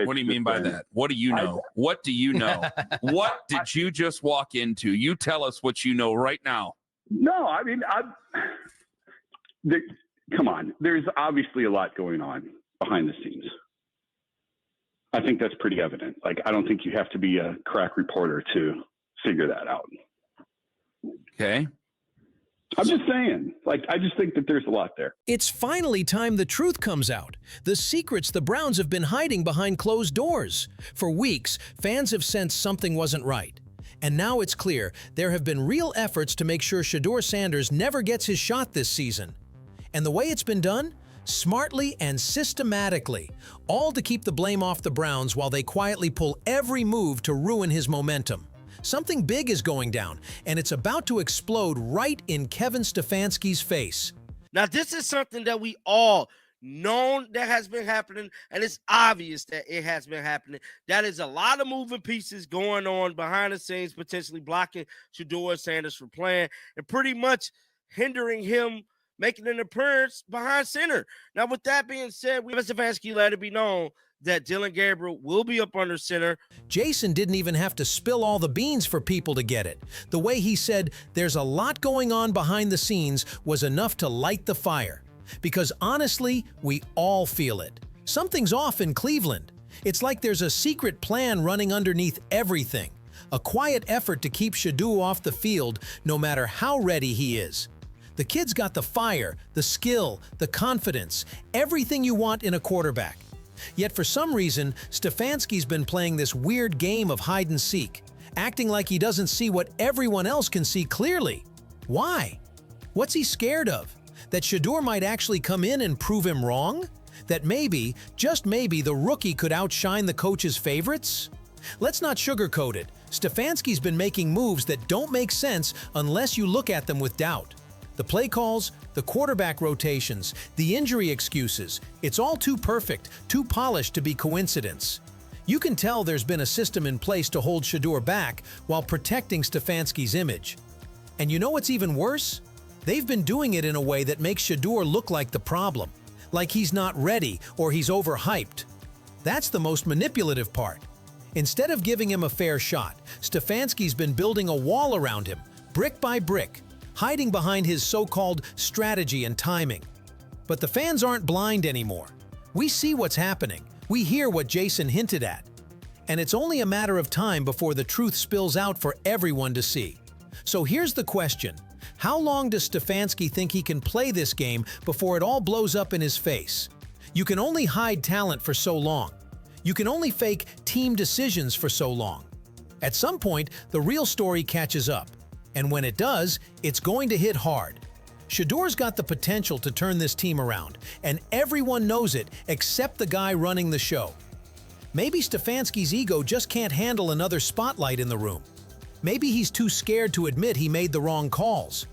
What do you mean by that? What do you know? What do you know? What did you just walk into? You tell us what you know right now. No, I mean, come on. There's obviously a lot going on behind the scenes. I think that's pretty evident. Like, I don't think you have to be a crack reporter to figure that out. Okay. I'm just saying, like, I just think that there's a lot there. It's finally time the truth comes out. The secrets the Browns have been hiding behind closed doors. For weeks, fans have sensed something wasn't right. And now it's clear there have been real efforts to make sure Shedeur Sanders never gets his shot this season. And the way it's been done? Smartly and systematically, all to keep the blame off the Browns while they quietly pull every move to ruin his momentum. Something big is going down, and it's about to explode right in Kevin Stefanski's face. Now, this is something that we all know that has been happening, and it's obvious that it has been happening. That is a lot of moving pieces going on behind the scenes, potentially blocking Shedeur Sanders from playing and pretty much hindering him making an appearance behind center. Now, with that being said, Stefanski let it be known that Dillon Gabriel will be up under center. Jason didn't even have to spill all the beans for people to get it. The way he said there's a lot going on behind the scenes was enough to light the fire. Because honestly, we all feel it. Something's off in Cleveland. It's like there's a secret plan running underneath everything. A quiet effort to keep Shedeur off the field no matter how ready he is. The kid's got the fire, the skill, the confidence, everything you want in a quarterback. Yet for some reason, Stefanski's been playing this weird game of hide and seek, acting like he doesn't see what everyone else can see clearly. Why? What's he scared of? That Shedeur might actually come in and prove him wrong? That maybe, just maybe, the rookie could outshine the coach's favorites? Let's not sugarcoat it. Stefanski's been making moves that don't make sense unless you look at them with doubt. The play calls, the quarterback rotations, the injury excuses, it's all too perfect, too polished to be coincidence. You can tell there's been a system in place to hold Shedeur back while protecting Stefanski's image. And you know what's even worse? They've been doing it in a way that makes Shedeur look like the problem, like he's not ready or he's overhyped. That's the most manipulative part. Instead of giving him a fair shot, Stefanski's been building a wall around him, brick by brick, hiding behind his so-called strategy and timing. But the fans aren't blind anymore. We see what's happening. We hear what Jason hinted at. And it's only a matter of time before the truth spills out for everyone to see. So here's the question. How long does Stefanski think he can play this game before it all blows up in his face? You can only hide talent for so long. You can only fake team decisions for so long. At some point, the real story catches up. And when it does, it's going to hit hard. Shedeur's got the potential to turn this team around, and everyone knows it except the guy running the show. Maybe Stefanski's ego just can't handle another spotlight in the room. Maybe he's too scared to admit he made the wrong calls.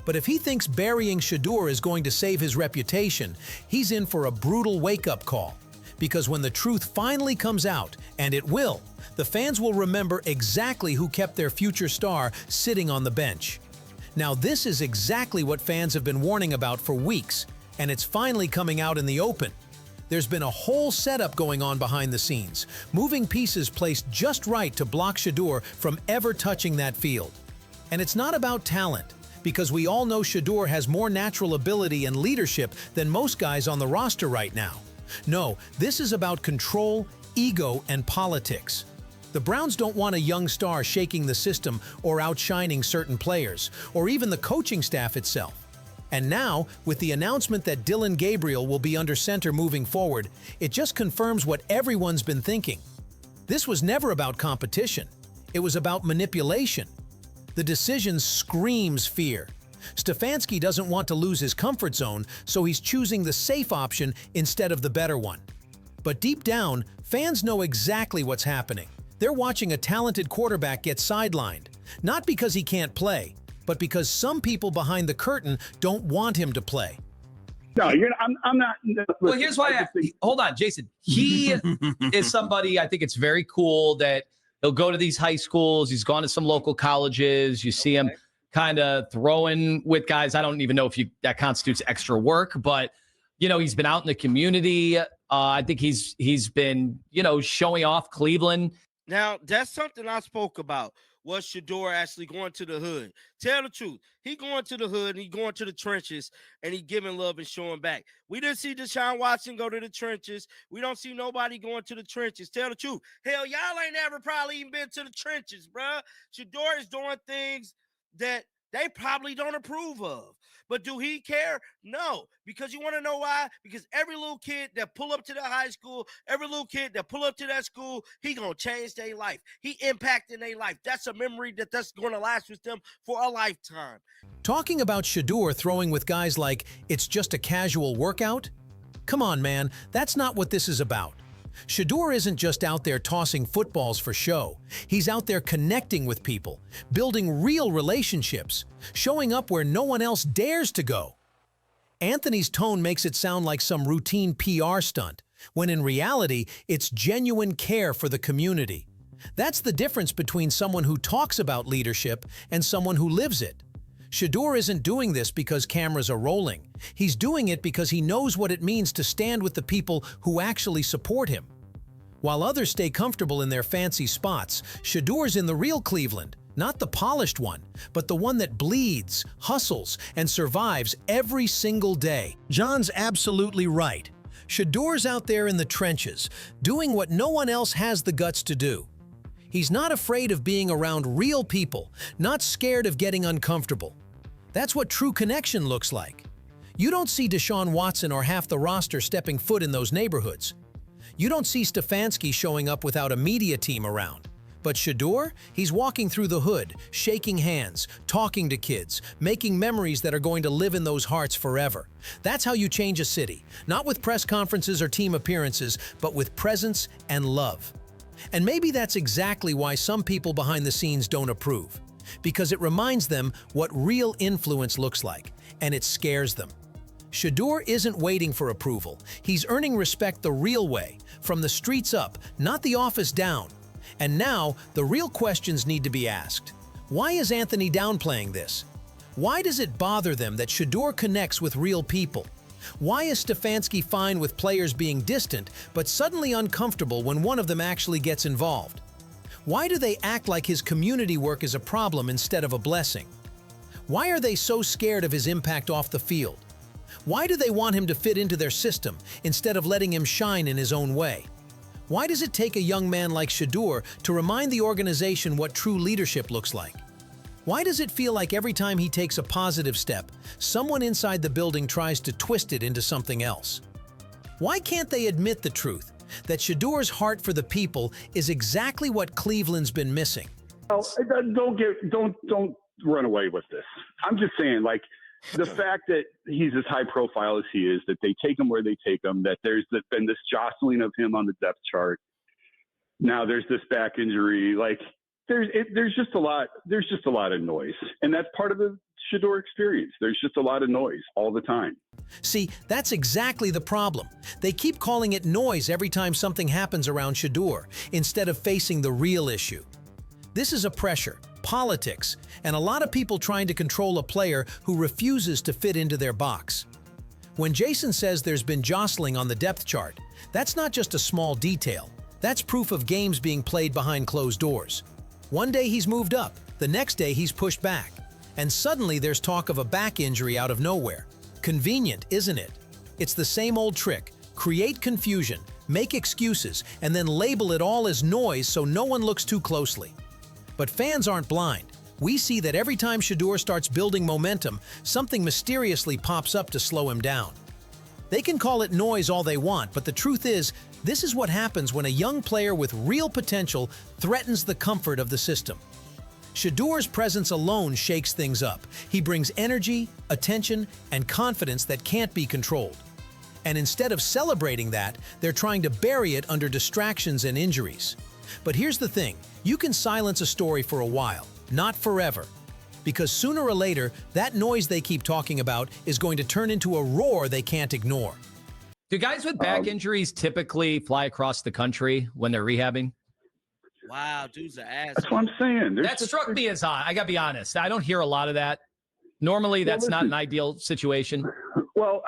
But if he thinks burying Shedeur is going to save his reputation, he's in for a brutal wake-up call. Because when the truth finally comes out, and it will, the fans will remember exactly who kept their future star sitting on the bench. Now this is exactly what fans have been warning about for weeks, and it's finally coming out in the open. There's been a whole setup going on behind the scenes, moving pieces placed just right to block Shedeur from ever touching that field. And it's not about talent, because we all know Shedeur has more natural ability and leadership than most guys on the roster right now. No, this is about control, ego, and politics. The Browns don't want a young star shaking the system or outshining certain players, or even the coaching staff itself. And now, with the announcement that Dillon Gabriel will be under center moving forward, it just confirms what everyone's been thinking. This was never about competition. It was about manipulation. The decision screams fear. Stefanski doesn't want to lose his comfort zone, so he's choosing the safe option instead of the better one. But deep down, fans know exactly what's happening. They're watching a talented quarterback get sidelined, not because he can't play, but because some people behind the curtain don't want him to play. No, I'm not. Listen, well, here's why. Hold on, Jason. He is somebody, I think it's very cool that he'll go to these high schools. He's gone to some local colleges. You see him kind of throwing with guys. I don't even know if that constitutes extra work, but he's been out in the community. I think he's been, showing off Cleveland. Now, that's something I spoke about, was Shedeur actually going to the hood. Tell the truth. He going to the hood, and he going to the trenches, and he giving love and showing back. We didn't see Deshaun Watson go to the trenches. We don't see nobody going to the trenches. Tell the truth. Hell, y'all ain't ever probably even been to the trenches, bruh. Shedeur is doing things that they probably don't approve of. But do he care? No. Because you want to know why? Because every little kid that pull up to the high school, every little kid that pull up to that school, he going to change their life. He impacting their life. That's a memory that's going to last with them for a lifetime. Talking about Shedeur throwing with guys like, it's just a casual workout? Come on, man, that's not what this is about. Shedeur isn't just out there tossing footballs for show. He's out there connecting with people, building real relationships, showing up where no one else dares to go. Anthony's tone makes it sound like some routine PR stunt, when in reality, it's genuine care for the community. That's the difference between someone who talks about leadership and someone who lives it. Shedeur isn't doing this because cameras are rolling. He's doing it because he knows what it means to stand with the people who actually support him. While others stay comfortable in their fancy spots, Shedeur's in the real Cleveland, not the polished one, but the one that bleeds, hustles, and survives every single day. John's absolutely right. Shedeur's out there in the trenches, doing what no one else has the guts to do. He's not afraid of being around real people, not scared of getting uncomfortable. That's what true connection looks like. You don't see Deshaun Watson or half the roster stepping foot in those neighborhoods. You don't see Stefanski showing up without a media team around. But Shedeur, he's walking through the hood, shaking hands, talking to kids, making memories that are going to live in those hearts forever. That's how you change a city, not with press conferences or team appearances, but with presence and love. And maybe that's exactly why some people behind the scenes don't approve. Because it reminds them what real influence looks like, and it scares them. Shedeur isn't waiting for approval. He's earning respect the real way, from the streets up, not the office down. And now, the real questions need to be asked. Why is Anthony downplaying this? Why does it bother them that Shedeur connects with real people? Why is Stefanski fine with players being distant, but suddenly uncomfortable when one of them actually gets involved? Why do they act like his community work is a problem instead of a blessing? Why are they so scared of his impact off the field? Why do they want him to fit into their system instead of letting him shine in his own way? Why does it take a young man like Shedeur to remind the organization what true leadership looks like? Why does it feel like every time he takes a positive step, someone inside the building tries to twist it into something else? Why can't they admit the truth, that Shedeur's heart for the people is exactly what Cleveland's been missing? Oh, don't run away with this. I'm just saying, like, the fact that he's as high profile as he is, that they take him where they take him, that there's been this jostling of him on the depth chart. Now there's this back injury. Like, there's just a lot of noise, and that's part of the Shedeur experience. There's just a lot of noise all the time. See, that's exactly the problem. They keep calling it noise every time something happens around Shedeur, instead of facing the real issue. This is a pressure, politics, and a lot of people trying to control a player who refuses to fit into their box. When Jason says there's been jostling on the depth chart, that's not just a small detail. That's proof of games being played behind closed doors. One day he's moved up, the next day he's pushed back. And suddenly there's talk of a back injury out of nowhere. Convenient, isn't it? It's the same old trick. Create confusion, make excuses, and then label it all as noise so no one looks too closely. But fans aren't blind. We see that every time Shedeur starts building momentum, something mysteriously pops up to slow him down. They can call it noise all they want, but the truth is, this is what happens when a young player with real potential threatens the comfort of the system. Shedeur's presence alone shakes things up. He brings energy, attention, and confidence that can't be controlled. And instead of celebrating that, they're trying to bury it under distractions and injuries. But here's the thing, you can silence a story for a while, not forever. Because sooner or later, that noise they keep talking about is going to turn into a roar they can't ignore. Do guys with back injuries typically fly across the country when they're rehabbing? Wow, dude's an ass. That's what I'm saying. That struck me as odd. I got to be honest. I don't hear a lot of that. Normally, that's not an ideal situation. Well,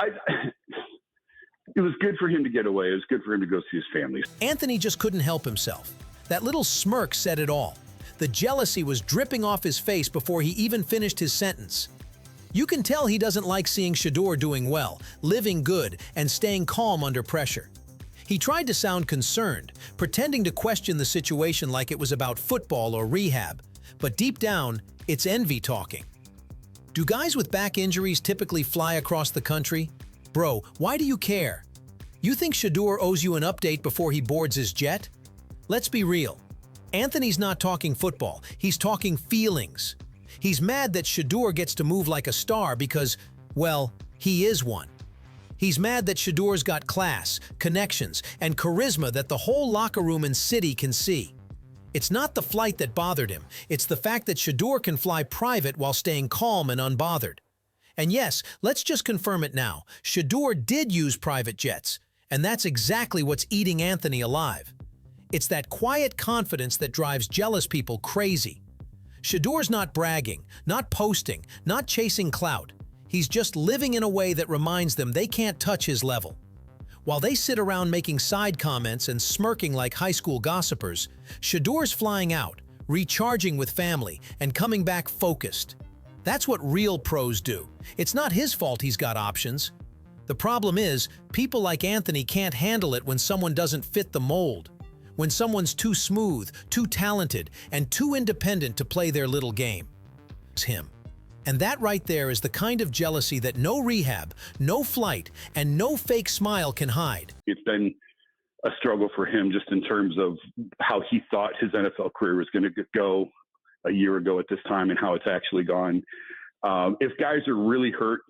it was good for him to get away. It was good for him to go see his family. Anthony just couldn't help himself. That little smirk said it all. The jealousy was dripping off his face before he even finished his sentence. You can tell he doesn't like seeing Shedeur doing well, living good, and staying calm under pressure. He tried to sound concerned, pretending to question the situation like it was about football or rehab, but deep down, it's envy talking. Do guys with back injuries typically fly across the country? Bro, why do you care? You think Shedeur owes you an update before he boards his jet? Let's be real. Anthony's not talking football, he's talking feelings. He's mad that Shedeur gets to move like a star because, well, he is one. He's mad that Shedeur's got class, connections, and charisma that the whole locker room and city can see. It's not the flight that bothered him, it's the fact that Shedeur can fly private while staying calm and unbothered. And yes, let's just confirm it now, Shedeur did use private jets, and that's exactly what's eating Anthony alive. It's that quiet confidence that drives jealous people crazy. Shedeur's not bragging, not posting, not chasing clout. He's just living in a way that reminds them they can't touch his level. While they sit around making side comments and smirking like high school gossipers, Shedeur's flying out, recharging with family, and coming back focused. That's what real pros do. It's not his fault he's got options. The problem is, people like Anthony can't handle it when someone doesn't fit the mold. When someone's too smooth, too talented, and too independent to play their little game. It's him. And that right there is the kind of jealousy that no rehab, no flight, and no fake smile can hide. It's been a struggle for him just in terms of how he thought his NFL career was going to go a year ago at this time and how it's actually gone. If guys are really hurt,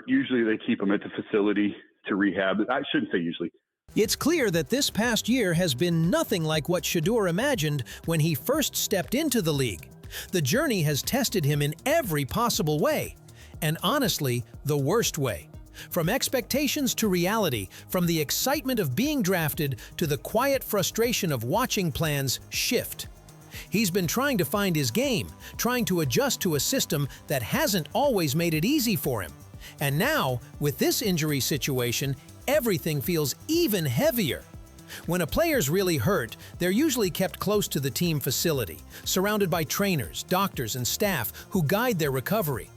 usually they keep them at the facility to rehab. I shouldn't say usually. It's clear that this past year has been nothing like what Shedeur imagined when he first stepped into the league. The journey has tested him in every possible way, and honestly, the worst way. From expectations to reality, from the excitement of being drafted to the quiet frustration of watching plans shift. He's been trying to find his game, trying to adjust to a system that hasn't always made it easy for him. And now, with this injury situation, everything feels even heavier. When a player's really hurt, they're usually kept close to the team facility, surrounded by trainers, doctors, and staff who guide their recovery.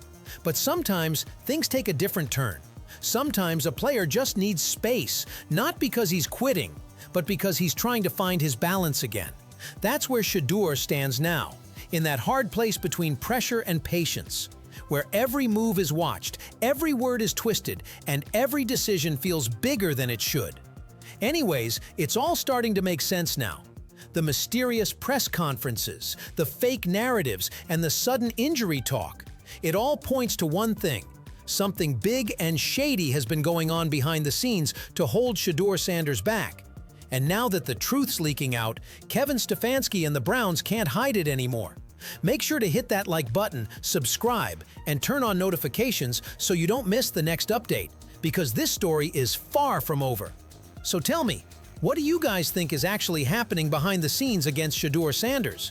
But sometimes things take a different turn. Sometimes a player just needs space, not because he's quitting, but because he's trying to find his balance again. That's where Shedeur stands now, in that hard place between pressure and patience, where every move is watched, every word is twisted, and every decision feels bigger than it should. Anyways, it's all starting to make sense now. The mysterious press conferences, the fake narratives, and the sudden injury talk. It all points to one thing. Something big and shady has been going on behind the scenes to hold Shedeur Sanders back. And now that the truth's leaking out, Kevin Stefanski and the Browns can't hide it anymore. Make sure to hit that like button, subscribe, and turn on notifications so you don't miss the next update, because this story is far from over. So tell me, what do you guys think is actually happening behind the scenes against Shedeur Sanders?